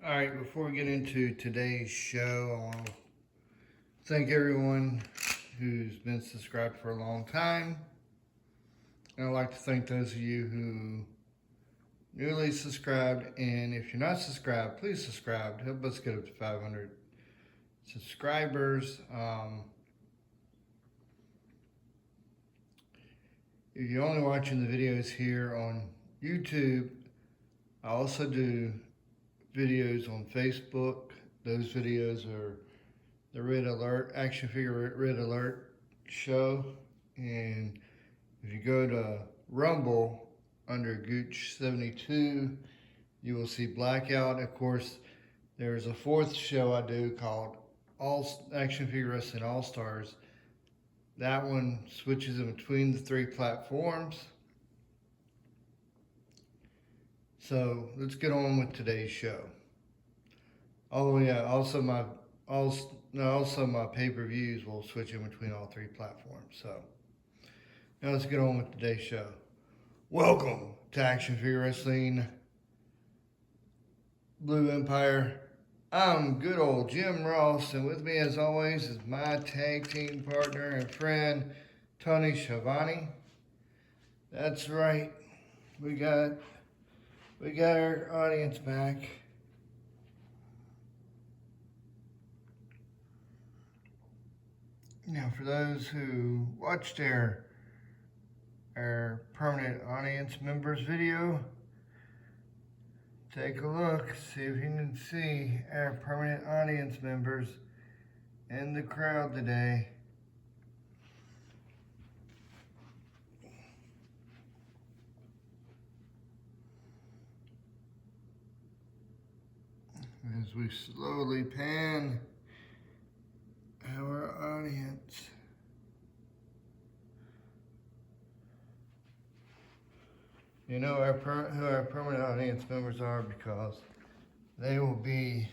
All right, before we get into today's show, I want to thank everyone who's been subscribed for a long time. And I'd like to thank those of you who newly subscribed. And if you're not subscribed, please subscribe. Help us get up to 500 subscribers. If you're only watching the videos here on YouTube, I also do videos on Facebook. Those videos are the Red Alert, Action Figure Red Alert show. And if you go to Rumble under Gooch72, you will see Blackout. Of course, there's a fourth show I do called Action Figure Wrestling All Stars. That one switches in between the three platforms. So let's get on with today's show. Oh yeah, also my pay-per-views will switch in between all three platforms. So now let's get on with today's show. Welcome to Action Figure Wrestling Blue Empire. I'm good old Jim Ross, and with me as always is my tag team partner and friend, Tony Schiavone. That's right, we got our audience back. Now, for those who watched our permanent audience members video, take a look, see if you can see our permanent audience members in the crowd today. As we slowly pan our audience. You know who our permanent audience members are because they will be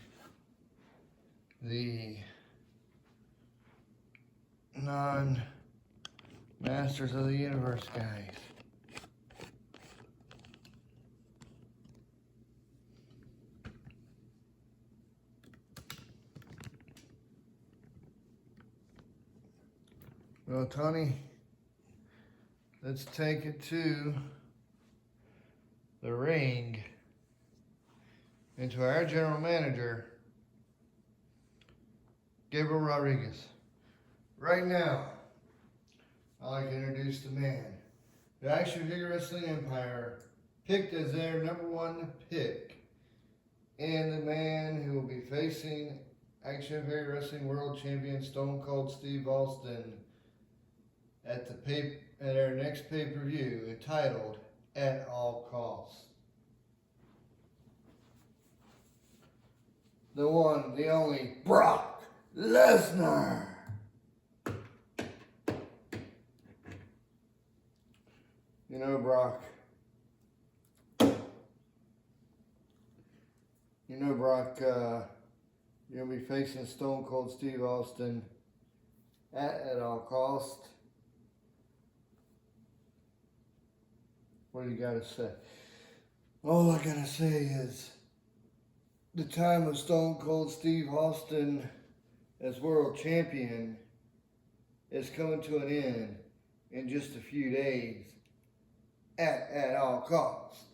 the non-Masters of the Universe guys. Well, Tony, let's take it to the ring and to our general manager, Gabriel Rodriguez. Right now, I'd like to introduce the man the Action Figure Wrestling Empire picked as their number one pick, and the man who will be facing Action Figure Wrestling World Champion Stone Cold Steve Austin at our next pay-per-view, entitled At All Costs. The one, the only, Brock Lesnar. You know, Brock, you're going to be facing Stone Cold Steve Austin at all costs. What do you got to say? All I got to say is the time of Stone Cold Steve Austin as world champion is coming to an end in just a few days at all costs.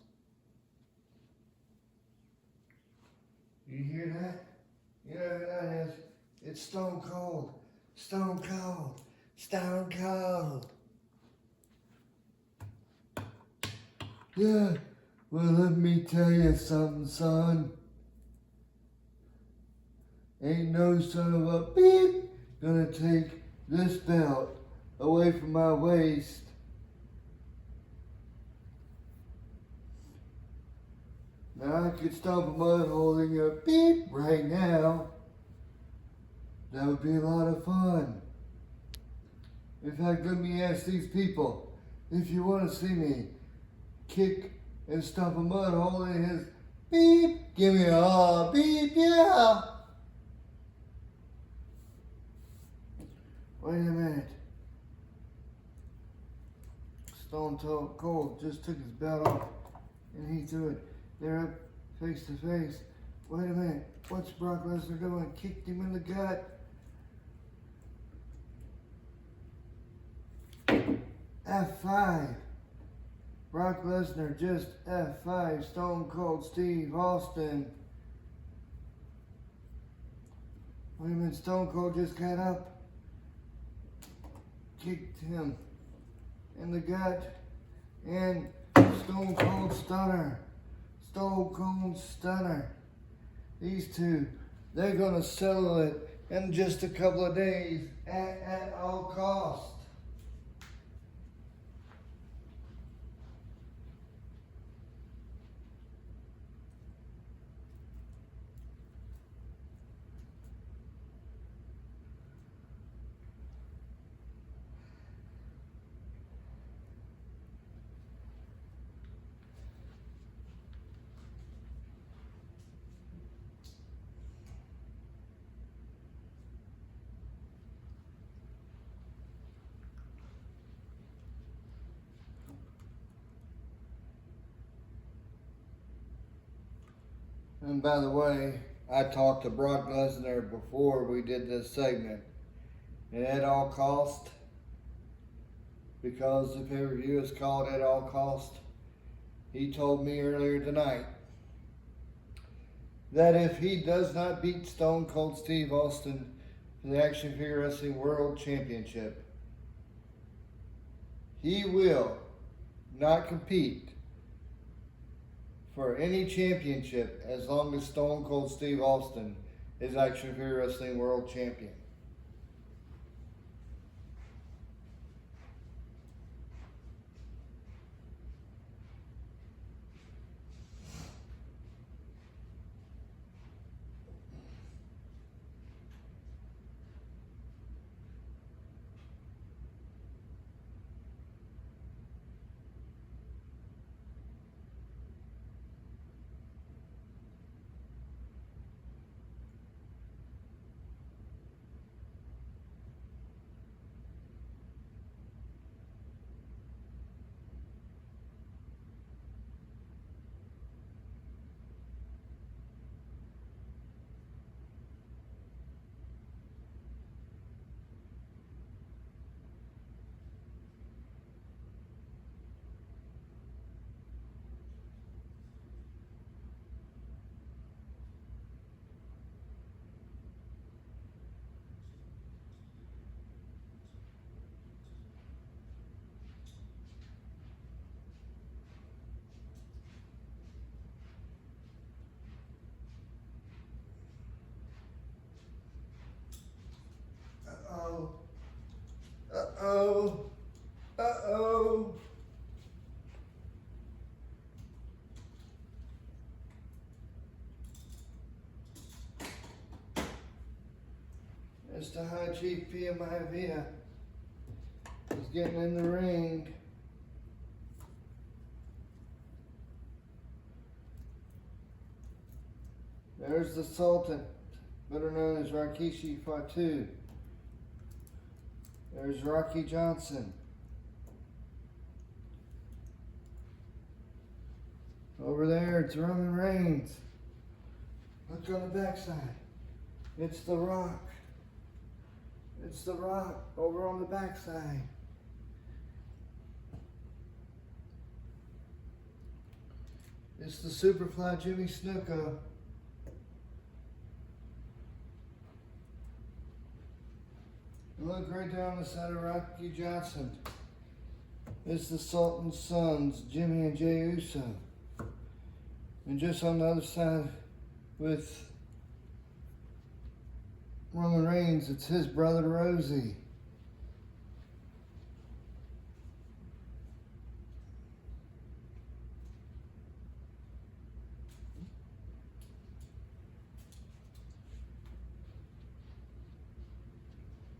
You hear that? You know who that is? It's Stone Cold. Stone Cold. Stone Cold. Yeah, well, let me tell you something, son. Ain't no son of a beep gonna take this belt away from my waist. Now I could stomp a mud hole in your beep right now. That would be a lot of fun. In fact, let me ask these people, if you want to see me kick and stomp a mud hole in his beep, give me a beep, yeah. Wait a minute. Stone Cold just took his belt off and he threw it. They're up face to face. Wait a minute. What's Brock Lesnar doing? Kicked him in the gut. F5. Brock Lesnar just F5 Stone Cold Steve Austin. Wait a minute, Stone Cold just got up, kicked him in the gut, and Stone Cold Stunner. Stone Cold Stunner. These two, they're gonna settle it in just a couple of days at all costs. And by the way, I talked to Brock Lesnar before we did this segment. And at all cost, because the pay-per-view is called At All Cost, he told me earlier tonight that if he does not beat Stone Cold Steve Austin for the Action Figure Wrestling World Championship, he will not compete for any championship as long as Stone Cold Steve Austin is Action Figure Wrestling World Champion. Uh-oh. Uh-oh. Uh-oh. Mr. High Chief PMIV is getting in the ring. There's the Sultan, better known as Rikishi Fatu. There's Rocky Johnson. Over there, it's Roman Reigns. Look on the backside. It's The Rock. It's The Rock over on the backside. It's the Superfly Jimmy Snuka. And look right down the side of Rocky Johnson. It's the Sultan's sons, Jimmy and Jey Uso. And just on the other side with Roman Reigns, it's his brother Rosie.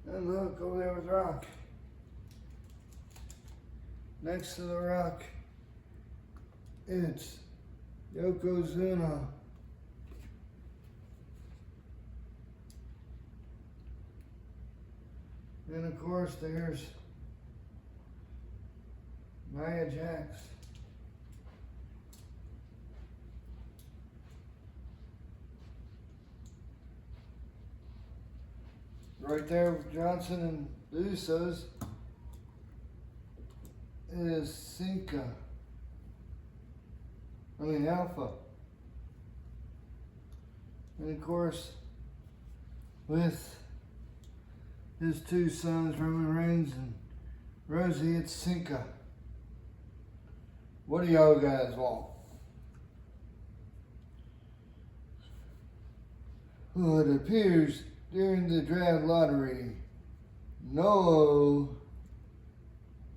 And look, over there with Rock. Next to The Rock, it's Yokozuna. And of course, there's Nia Jax. right there with Johnson and the Usos is Alpha. And of course, with his two sons, Roman Reigns and Rosie, it's Cinca. What do y'all guys want? Well, it appears during the draft lottery, no,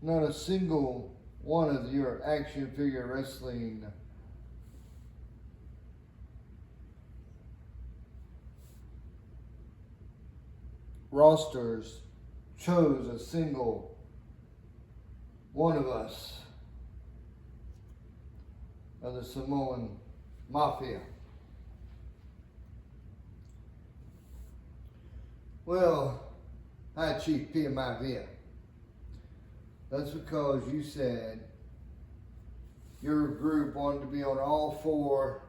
not a single one of your action figure wrestling rosters chose a single one of us of the Samoan Mafia. Well, hi Chief PMIVia. That's because you said your group wanted to be on all four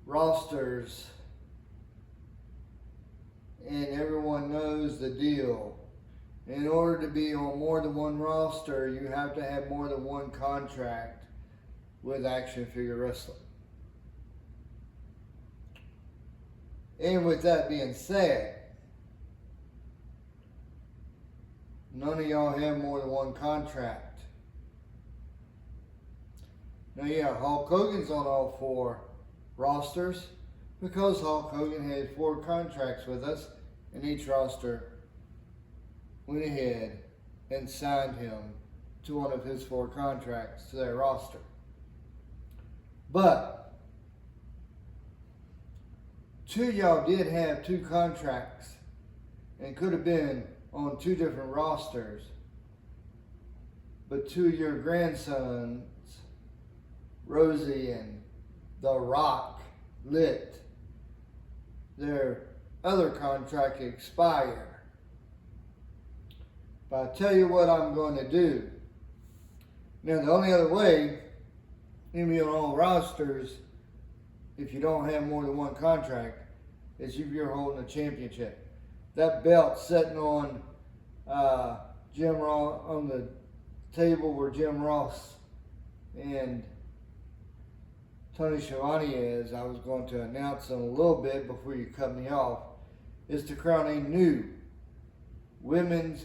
rosters, and everyone knows the deal. In order to be on more than one roster, you have to have more than one contract with Action Figure Wrestling. And with that being said, none of y'all have more than one contract. Now, yeah, Hulk Hogan's on all four rosters because Hulk Hogan had 4 contracts with us, and each roster went ahead and signed him to one of his 4 contracts to their roster. But 2 of y'all did have 2 contracts and could have been on 2 different rosters, but 2 of your grandsons, Rosie and The Rock, let their other contract expire. But I'll tell you what I'm going to do. Now, the only other way you can be on all rosters, if you don't have more than one contract, is if you're holding a championship. That belt sitting on Jim Ross, on the table where Jim Ross and Tony Schiavone is, I was going to announce in a little bit before you cut me off, is to crown a new women's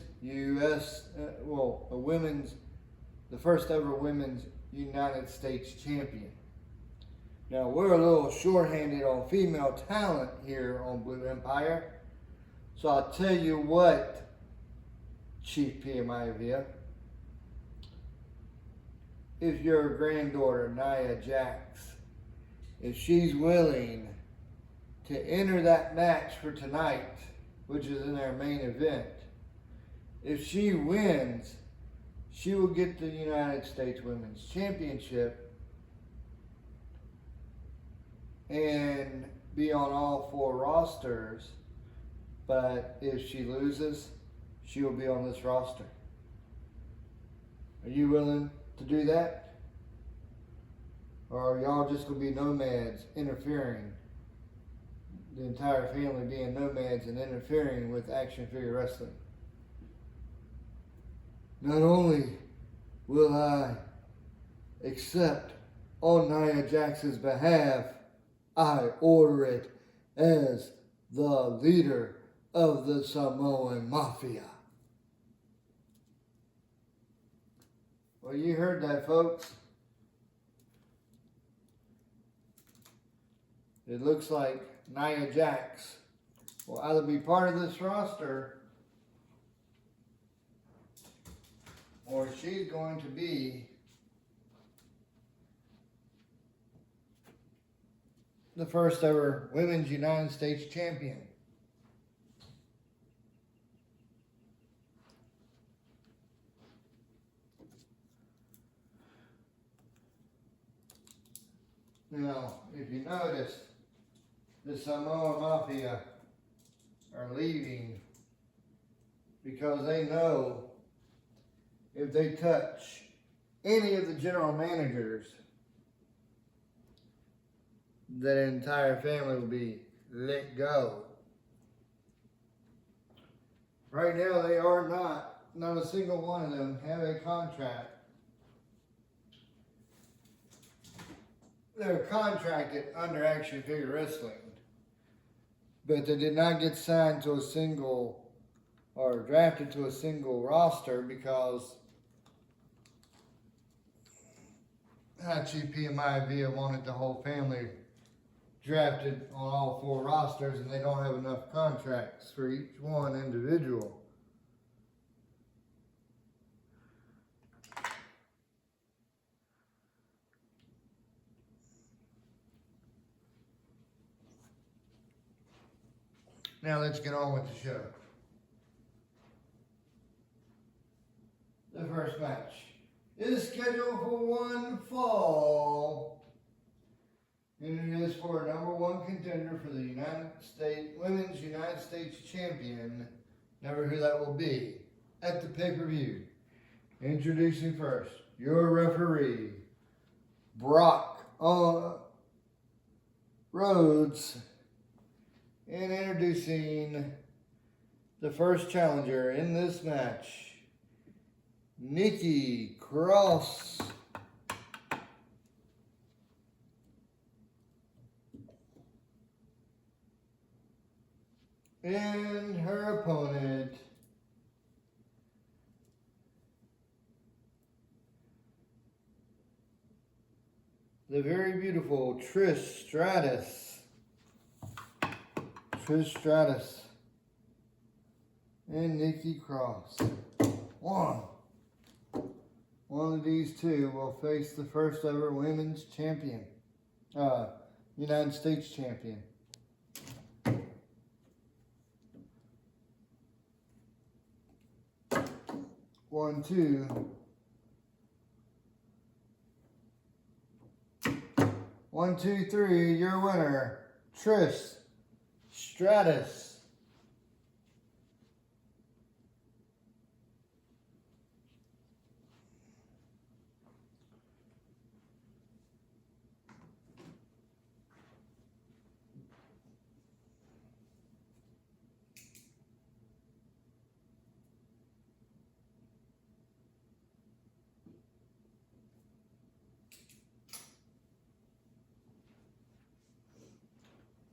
the first ever women's United States champion. Now, we're a little shorthanded on female talent here on Blue Empire. So I'll tell you what, Chief PMIVia, if your granddaughter, Nia Jax, if she's willing to enter that match for tonight, which is in our main event, if she wins, she will get the United States Women's Championship and be on all 4 rosters. But if she loses, she will be on this roster. Are you willing to do that? Or are y'all just going to be nomads interfering? The entire family being nomads and interfering with Action Figure Wrestling. Not only will I accept on Nia Jax's behalf, I order it as the leader of the Samoan Mafia. Well, you heard that, folks. It looks like Nia Jax will either be part of this roster or she's going to be the first ever Women's United States champion. Now, if you notice, the Samoa Mafia are leaving because they know if they touch any of the general managers, that entire family will be let go. Right now, they are not a single one of them have a contract. They're contracted under Action Figure Wrestling, but they did not get signed to a single or drafted to a single roster because IGP and Maivia wanted the whole family drafted on all 4 rosters, and they don't have enough contracts for each one individual. Now let's get on with the show. The first match is scheduled for one fall, and it is for a #1 contender for the Women's United States Champion. Never who that will be at the pay-per-view. Introducing first, your referee, Brock Rhodes, and introducing the first challenger in this match, Nikki Cross. And her opponent, the very beautiful Trish Stratus. And Nikki Cross. One of these two will face the first ever women's champion, United States champion. One, two. 1, 2, 3, your winner, Trish Stratus.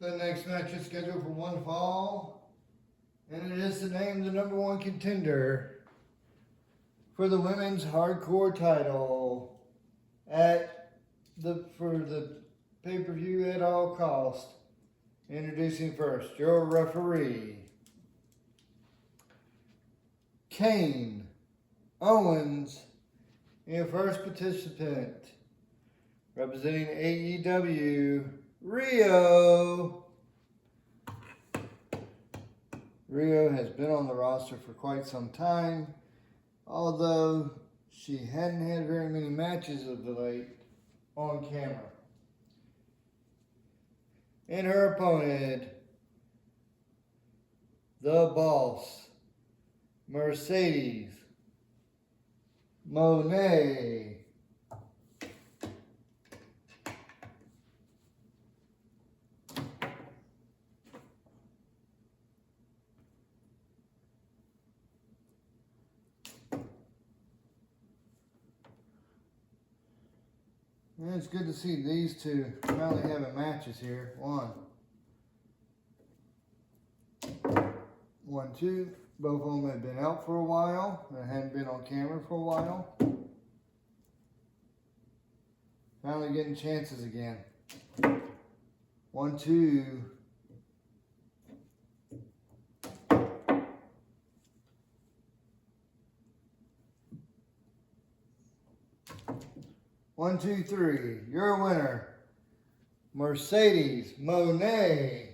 The next match is scheduled for one fall, and it is to name the #1 contender for the women's hardcore title for the pay-per-view at all cost. Introducing first, your referee, Kane Owens, and your first participant, representing AEW, Rio. Rio has been on the roster for quite some time, although she hadn't had very many matches of the late on camera. And her opponent, the boss, Mercedes Moné. And it's good to see these two finally having matches here. 1, 2. Both of them have been out for a while. They hadn't been on camera for a while. Finally getting chances again. 1, 2. 1, 2, 3. Your winner, Mercedes Moné.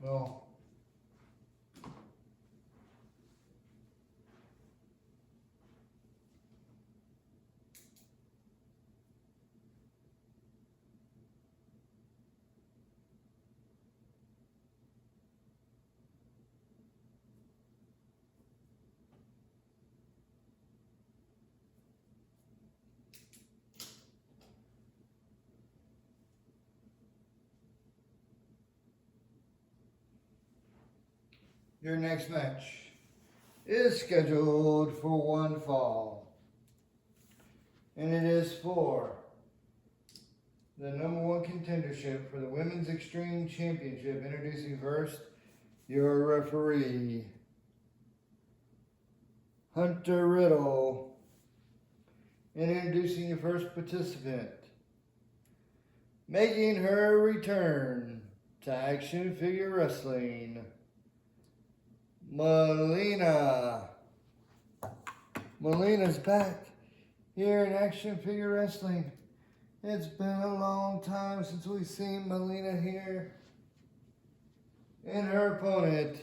Well, Your next match is scheduled for one fall, and it is for the #1 contendership for the Women's Extreme Championship. Introducing first your referee, Hunter Riddle, and introducing your first participant, making her return to Action Figure Wrestling, Melina. Melina's back here in Action Figure Wrestling. It's been a long time since we've seen Melina here. And her opponent,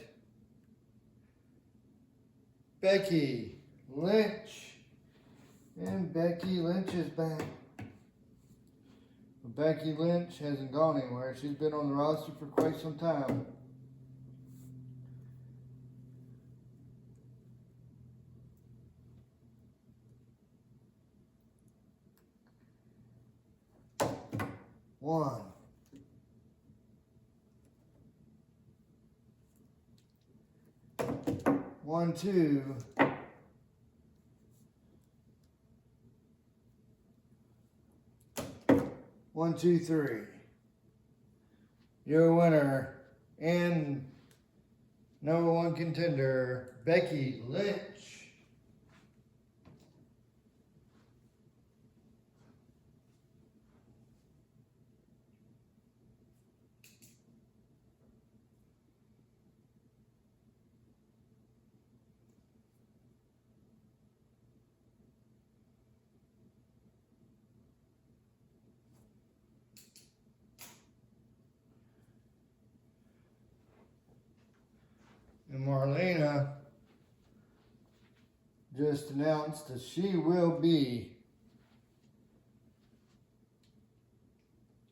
Becky Lynch. And Becky Lynch is back. But Becky Lynch hasn't gone anywhere. She's been on the roster for quite some time. One. One, two. One, two, three. Your winner and #1 contender, Becky Lynch. And Marlena just announced that she will be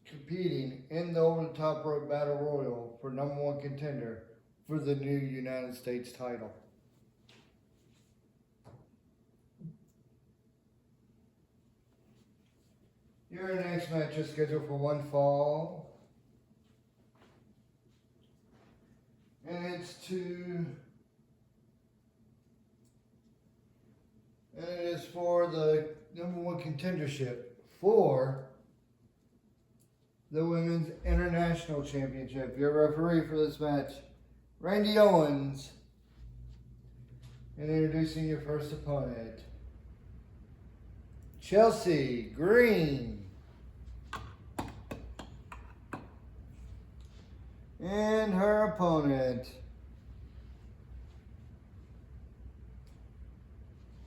competing in the over-the-top rope battle royal for #1 contender for the new United States title. Your next match is scheduled for one fall. And it is for the #1 contendership for the Women's International Championship. Your referee for this match, Randy Owens. And introducing your first opponent, Chelsea Green. And her opponent,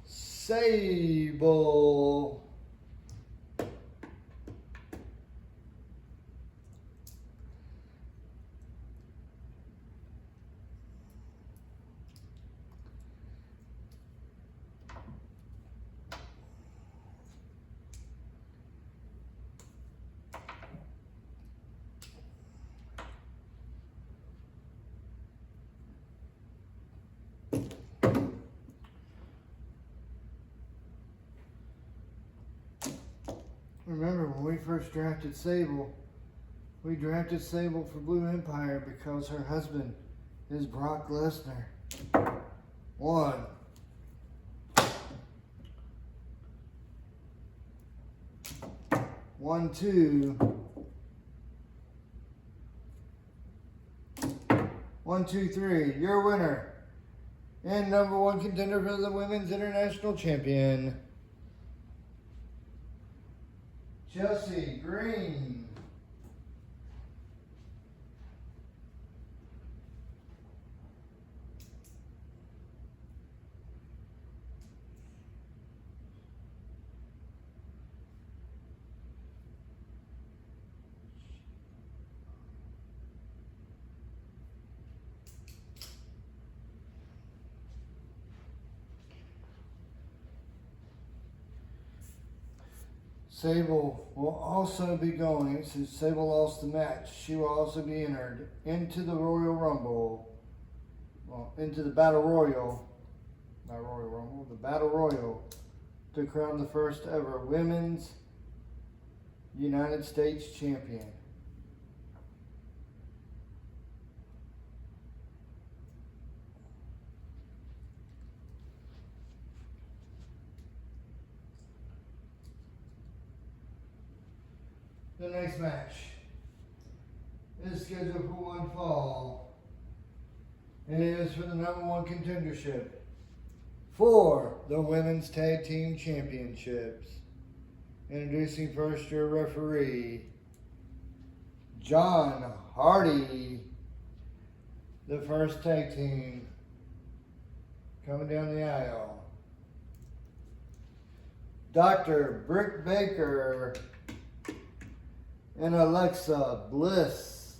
Sable. Remember when we first drafted Sable, we drafted Sable for Blue Empire because her husband is Brock Lesnar. One. One, two. 1, 2, 3. Your winner and #1 contender for the Women's International Champion, Chelsea Green. Sable will also be going, since Sable lost the match, she will also be entered into the Royal Rumble, into the Battle Royal, not Royal Rumble, the Battle Royal, to crown the first ever Women's United States Champion. the next match is scheduled for one fall. It is for the #1 contendership for the Women's Tag Team Championships. Introducing first your referee, John Hardy. The first tag team coming down the aisle, Dr. Britt Baker and Alexa Bliss.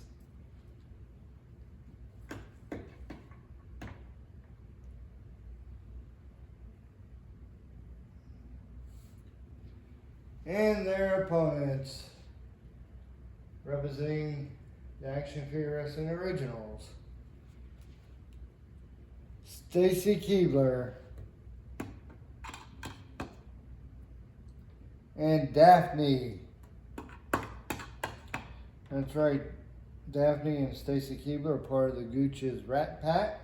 And their opponents, representing the Action Figure Wrestling Originals, Stacy Keibler and Daphne. That's right, Daphne and Stacy Keibler are part of the Gooch's Rat Pack.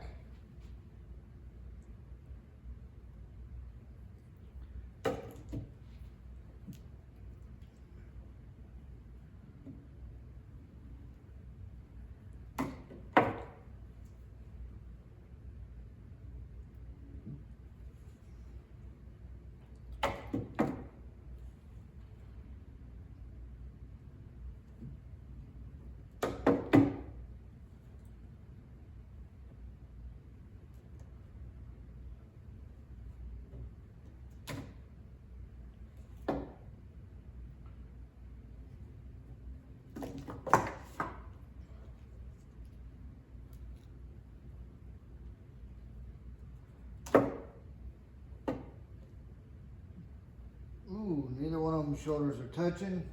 Ooh, neither one of them shoulders are touching.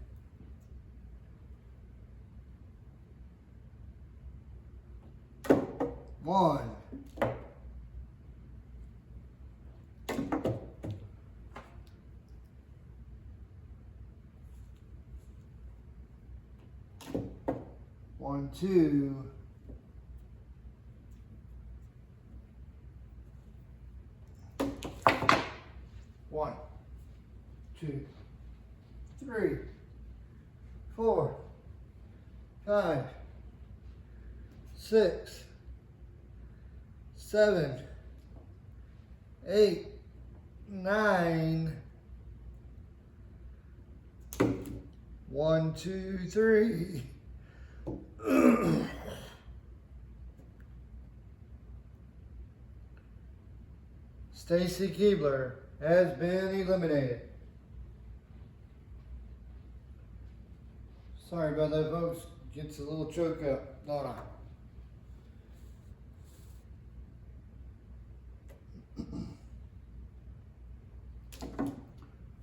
One. One, two. One, two, three, 4, 5, 6, 7, 8, 9. 1, 2, 3. Stacy Keibler has been eliminated. Sorry about that, folks. Gets a little choked up. Hold on.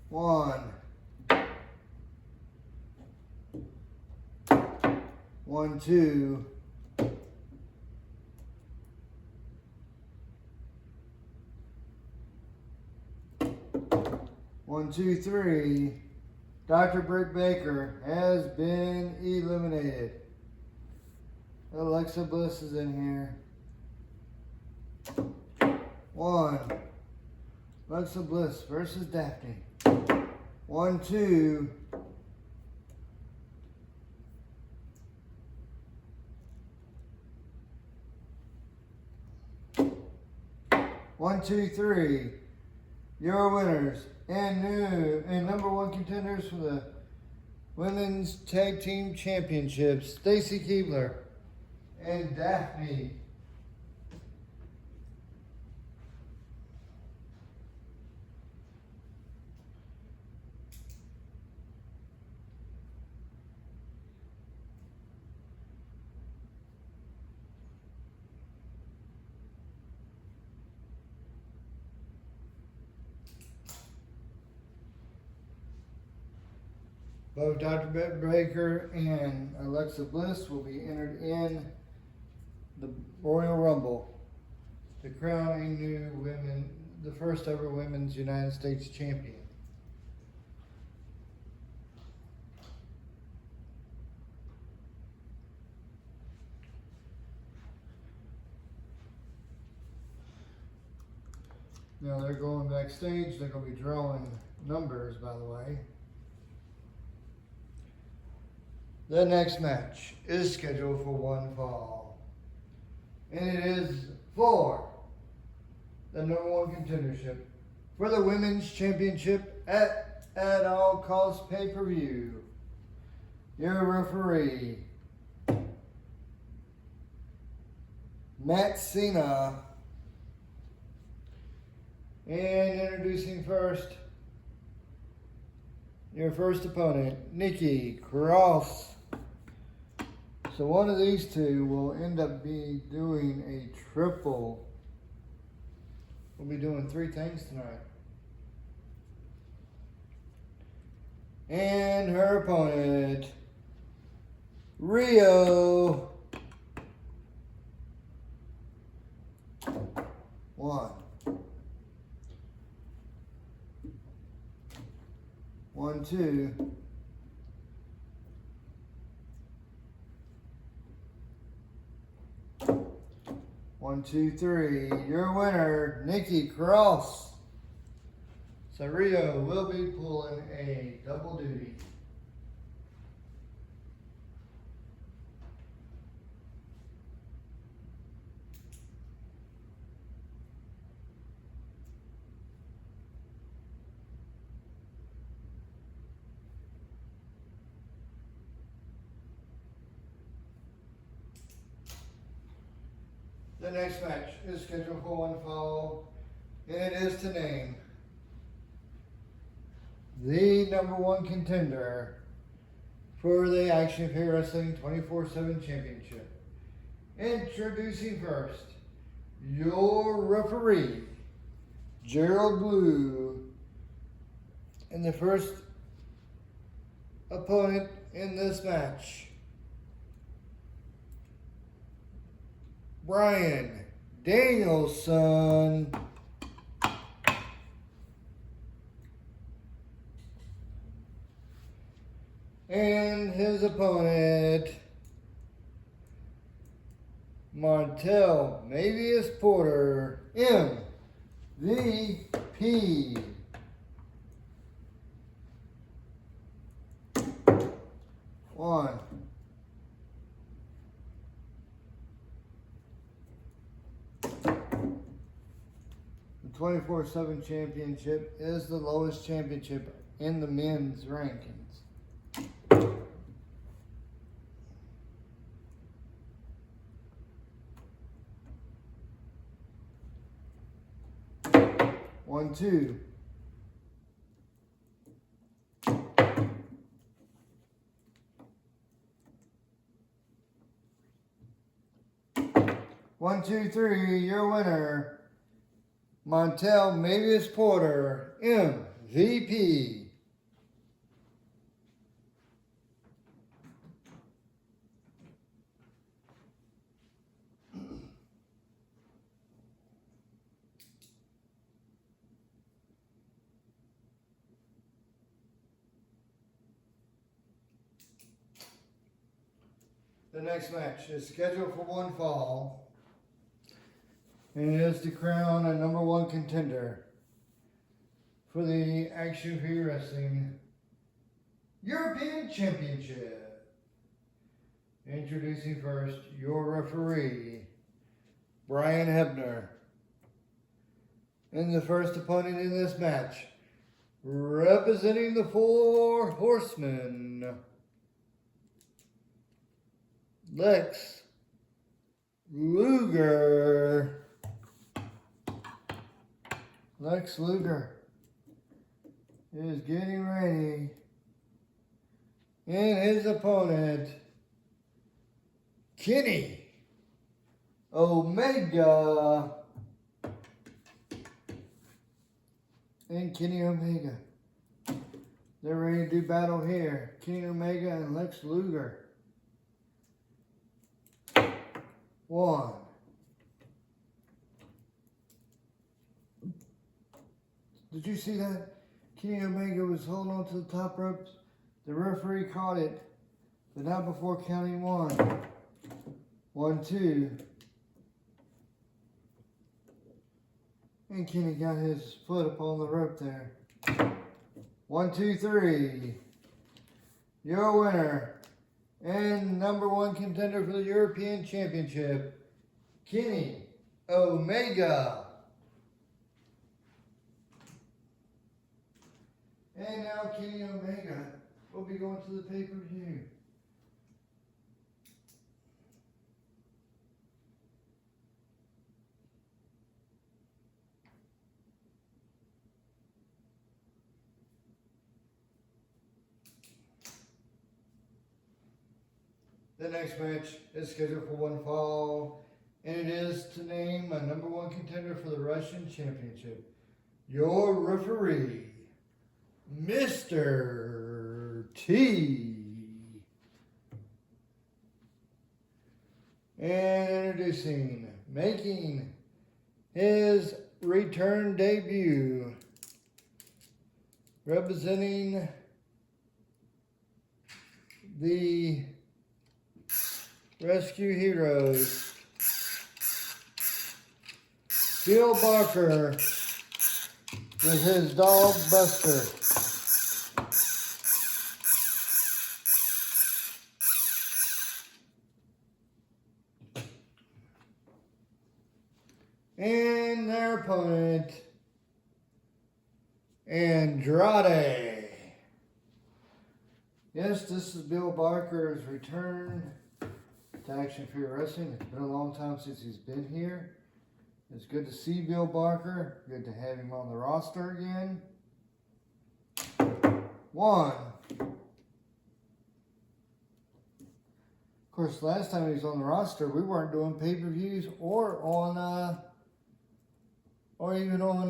One. 1, 2. 1, 2, 3. Dr. Britt Baker has been eliminated. Alexa Bliss is in here. 1. Alexa Bliss versus Daphne. 1, 2. 1, 2, 3. Your winners and #1 contenders for the Women's Tag Team Championships, Stacy Keibler and Daphne. Both Dr. Britt Baker and Alexa Bliss will be entered in the Royal Rumble to crown a new the first ever Women's United States Champion. Now they're going backstage. They're going to be drawing numbers, by the way. The next match is scheduled for one fall, and it is for the #1 contendership for the Women's Championship at All Costs pay-per-view. Your referee, Matt Cena. And introducing first, your first opponent, Nikki Cross. So one of these two will end up doing a triple. We'll be doing 3 things tonight. And her opponent, Rio. 1. 1, 2. 1, 2, 3. Your winner, Nikki Cross. So Rio will be pulling a double duty. The next match is scheduled for one fall, and it is to name the #1 contender for the Action Peer Wrestling 24/7 Championship. Introducing first, your referee, Gerald Blue, and the first opponent in this match, Bryan Danielson. And his opponent, Montel Mavius Porter, MVP. One. The 24/7 championship is the lowest championship in the men's rankings. One, two. One, two, three. Your winner, Montel Mavius Porter, MVP. The next match is scheduled for one fall, and it is to crown a #1 contender for the Action Peer Wrestling European Championship. Introducing first, your referee, Brian Hebner. And the first opponent in this match, representing the Four Horsemen, Lex Luger. Lex Luger is getting ready. And his opponent, Kenny Omega. And Kenny Omega. They're ready to do battle here. Kenny Omega and Lex Luger. 1. Did you see that? Kenny Omega was holding on to the top ropes. The referee caught it, but not before counting 1. 1, 2. And Kenny got his foot up on the rope there. 1, 2, 3. Your winner, And number one contender for the European Championship, Kenny Omega. And now Kenny Omega will be going to the pay-per-view. The next match is scheduled for one fall, and it is to name a number one contender for the Russian Championship. Your referee, Mr. T. And introducing, making his return debut, representing the Rescue Heroes, Bill Barker with his dog Buster. And their opponent, Andrade. Yes, this is Bill Barker's return to Action Figure Wrestling. It's been a long time since he's been here. It's good to see Bill Barker. Good to have him on the roster again. One. Of course, last time he was on the roster, we weren't doing pay-per-views or on, or even on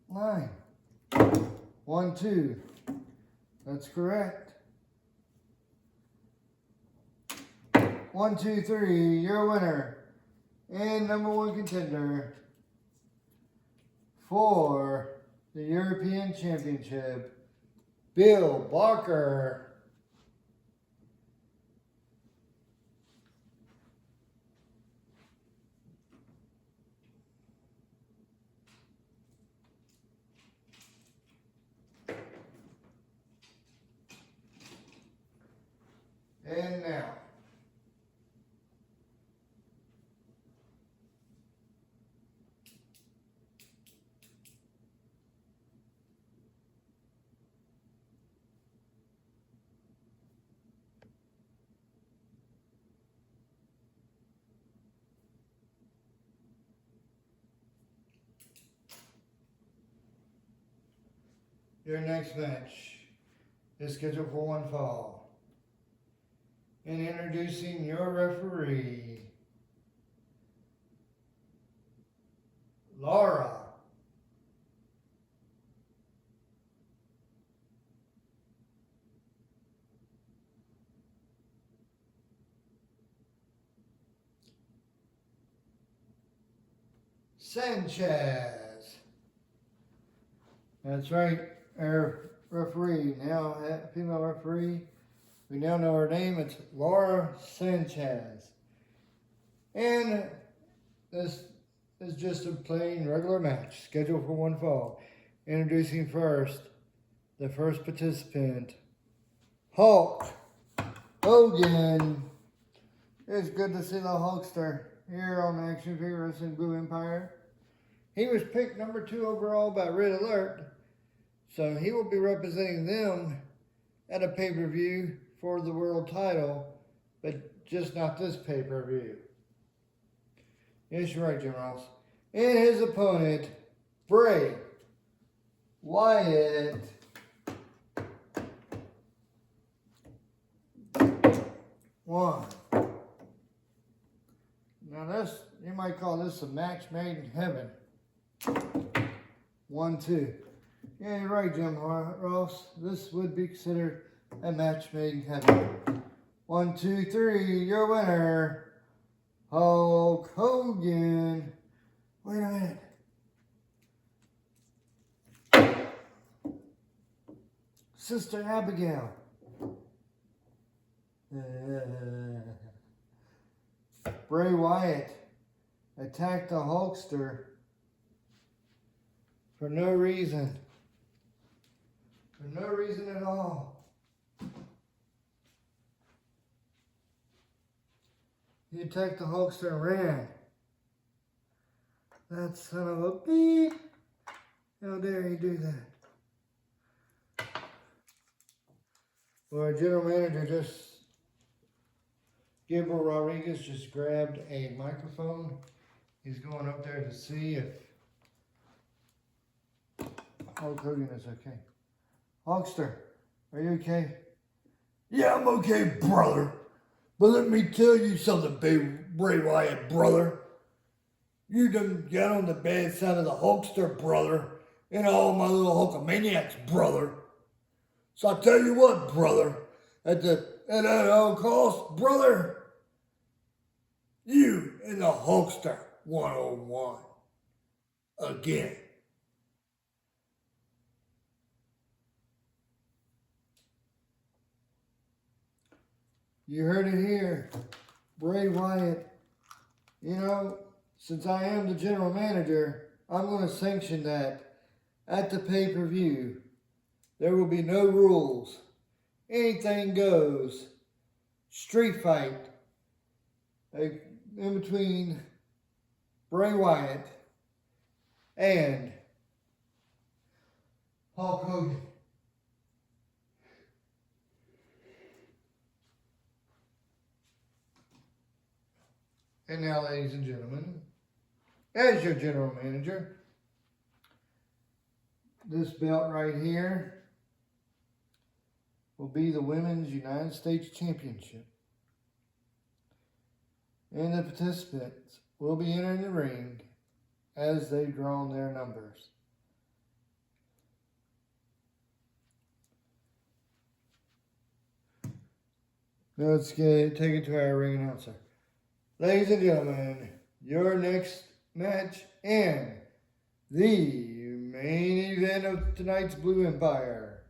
line. 1, 2. That's correct. 1, 2, 3. Your winner and number one contender for the European Championship, Bill Barker. And now, your next match is scheduled for one fall. And introducing your referee, Laura. Sanchez. That's right, our referee, now female referee. We now know her name. It's Laura Sanchez. And this is just a plain regular match scheduled for one fall. Introducing first, the first participant, Hulk Hogan. It's good to see the Hulkster here on Action Figure Wrestling Blue Empire. He was picked number 2 overall by Red Alert, so he will be representing them at a pay-per-view for the world title, but just not this pay-per-view. Yes, you're right, Jim Ross. And his opponent, Bray Wyatt. One. Now this, you might call this a match made in heaven. 1, 2. Yeah, you're right, Jim Ross. This would be considered a match made in heaven. 1, 2, 3. Your winner, Hulk Hogan. Wait a minute. Sister Abigail. Bray Wyatt attacked the Hulkster for no reason. For no reason at all. He attacked the Hulkster and ran. That son of a beep. How dare he do that? Well, our general manager Gabriel Rodriguez just grabbed a microphone. He's going up there to see if Hulk Hogan is okay. Hulkster, are you okay? Yeah, I'm okay, brother. But let me tell you something, Bray Wyatt, brother. You done got on the bad side of the Hulkster, brother, and all my little Hulkamaniacs, brother. So I tell you what, brother, at all cost, brother, you and the Hulkster 101 again. You heard it here. Bray Wyatt, you know, since I am the general manager, I'm going to sanction that at the pay-per-view. There will be no rules. Anything goes. Street fight in between Bray Wyatt and Hulk Hogan. And now, ladies and gentlemen, as your general manager, this belt right here will be the Women's United States Championship. And the participants will be entering the ring as they've drawn their numbers. Now let's take it to our ring announcer. Ladies and gentlemen, your next match and the main event of tonight's Blue Empire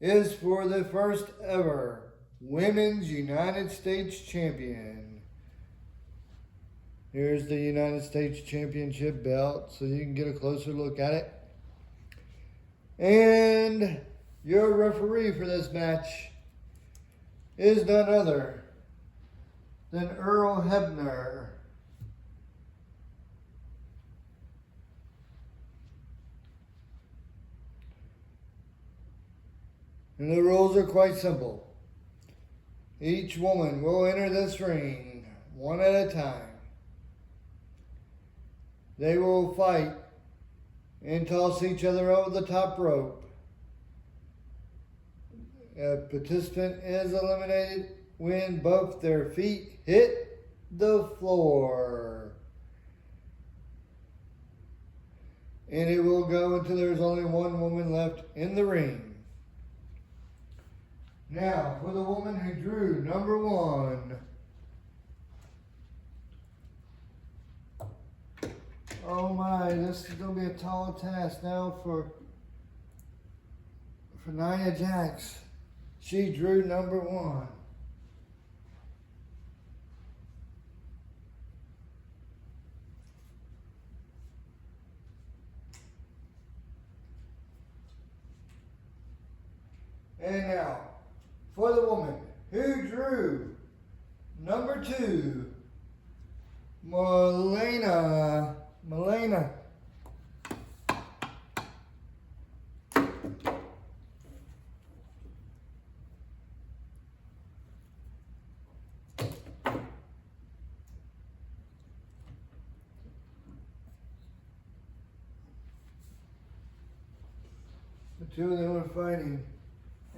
is for the first ever Women's United States Champion. Here's the United States Championship belt so you can get a closer look at it. And your referee for this match is none other than Earl Hebner. And the rules are quite simple. Each woman will enter this ring one at a time. They will fight and toss each other over the top rope. A participant is eliminated when both their feet hit the floor. And it will go until there's only one woman left in the ring. Now, for the woman who drew number 1. Oh my, this is going to be a tall task now for Nia Jax. She drew number 1. And now, for the woman who drew number 2, Melina. The two of them are fighting,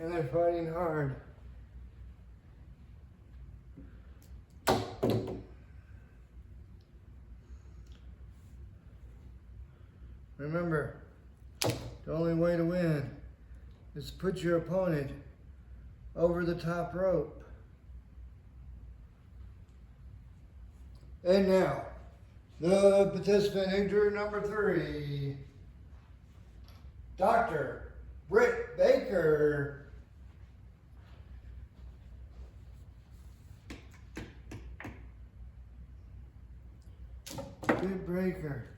and they're fighting hard. Remember, the only way to win is to put your opponent over the top rope. And now, the participant who drew number 3, Dr. Britt Baker. Britt Baker.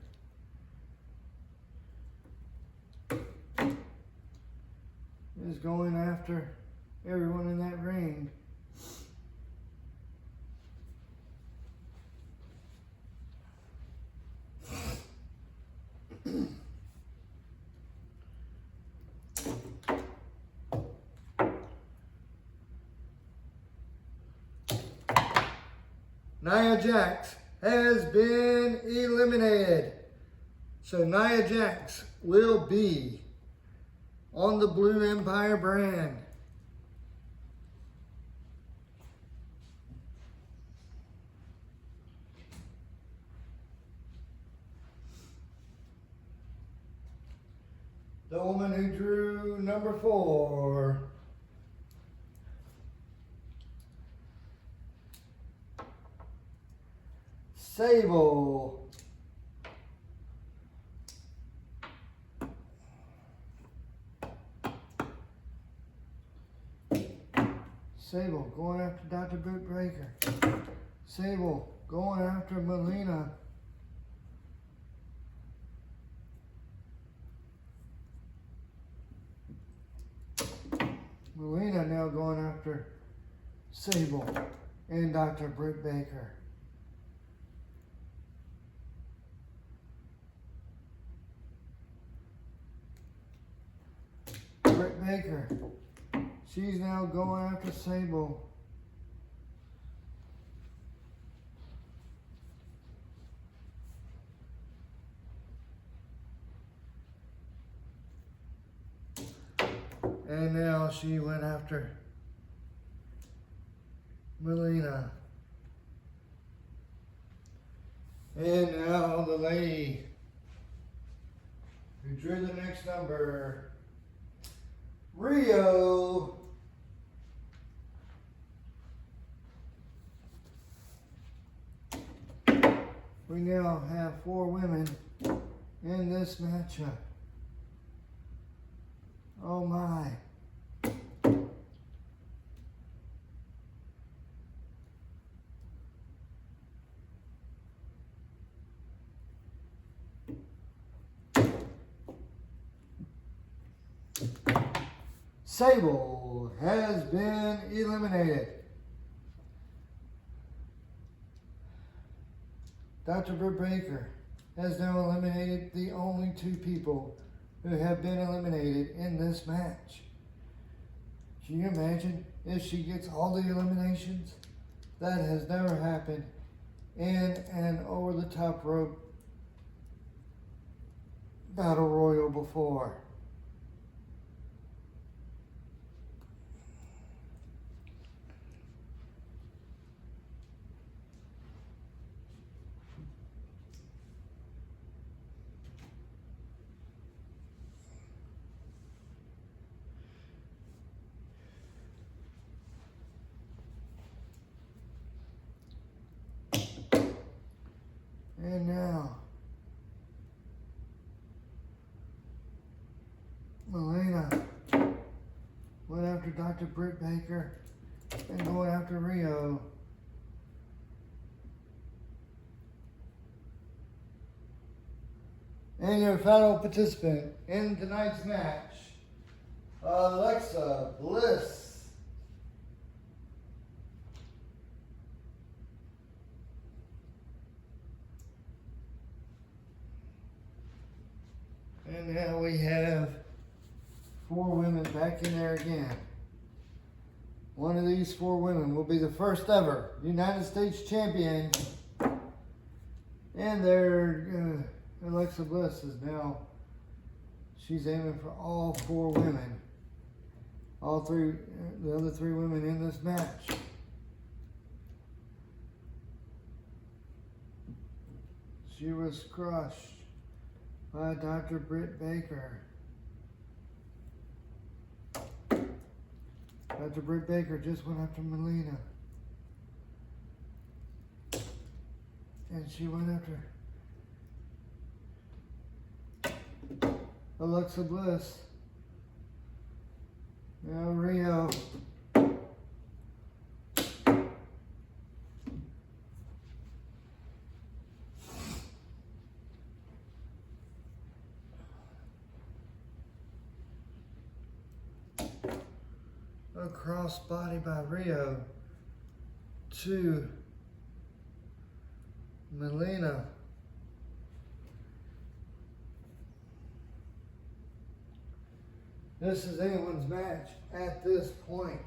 Is going after everyone in that ring. Nia Jax has been eliminated. So Nia Jax will be on the Blue Empire brand. The woman who drew number 4. Sable. Sable going after Dr. Britt Baker. Sable going after Melina. Melina now going after Sable and Dr. Britt Baker. Britt Baker, she's now going after Sable. And now she went after Melina. And now the lady who drew the next number, Rio. We now have 4 women in this matchup. Oh my. Sable has been eliminated. Dr. Britt Baker has now eliminated the only 2 people who have been eliminated in this match. Can you imagine if she gets all the eliminations? That has never happened in an over-the-top rope battle royal before. And now, Melina went after Dr. Britt Baker and going after Rio. And your final participant in tonight's match, Alexa Bliss. And now we have 4 women back in there again. One of these 4 women will be the first ever United States champion. And their Alexa Bliss is now, she's aiming for all 4 women. All 3, the other 3 women in this match. She was crushed by Dr. Britt Baker. Dr. Britt Baker just went after Melina. And she went after Alexa Bliss. Now Rio. A crossbody by Rio to Melina. This is anyone's match at this point.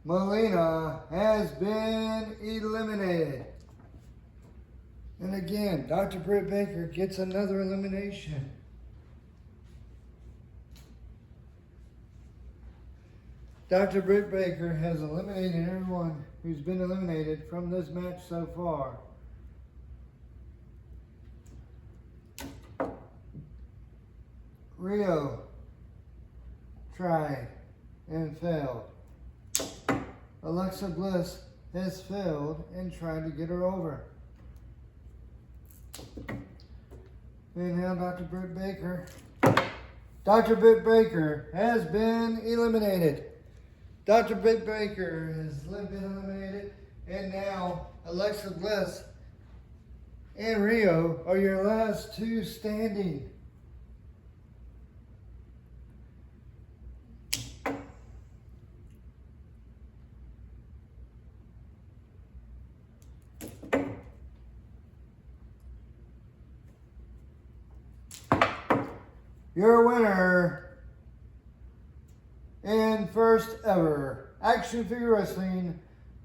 Melina has been eliminated. And again, Dr. Britt Baker gets another elimination. Dr. Britt Baker has eliminated everyone who's been eliminated from this match so far. Rio tried and failed. Alexa Bliss has failed and tried to get her over. And now Dr. Britt Baker. Dr. Britt Baker has been eliminated. Dr. Britt Baker has been eliminated. And now Alexa Bliss and Rio are your last two standing. Your winner and first ever Action Figure Wrestling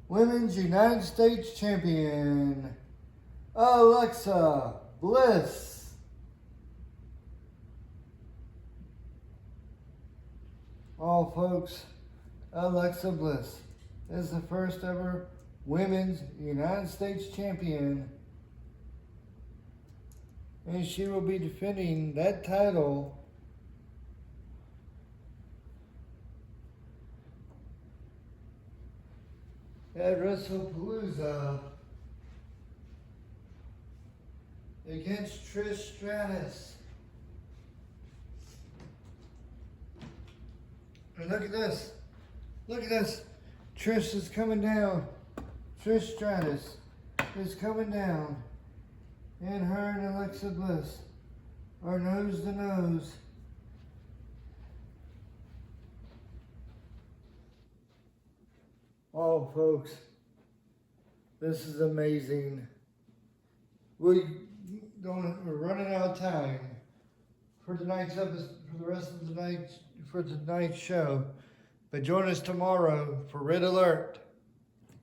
Women's United States Champion, Alexa Bliss. Oh, folks, Alexa Bliss is the first ever Women's United States Champion. And she will be defending that title at WrestlePalooza against Trish Stratus. And look at this. Look at this. Trish is coming down. Trish Stratus is coming down. And her and Alexa Bliss are nose to nose. Oh, folks, this is amazing. We're running out of time for tonight's episode, for the rest of tonight's show. But join us tomorrow for Red Alert.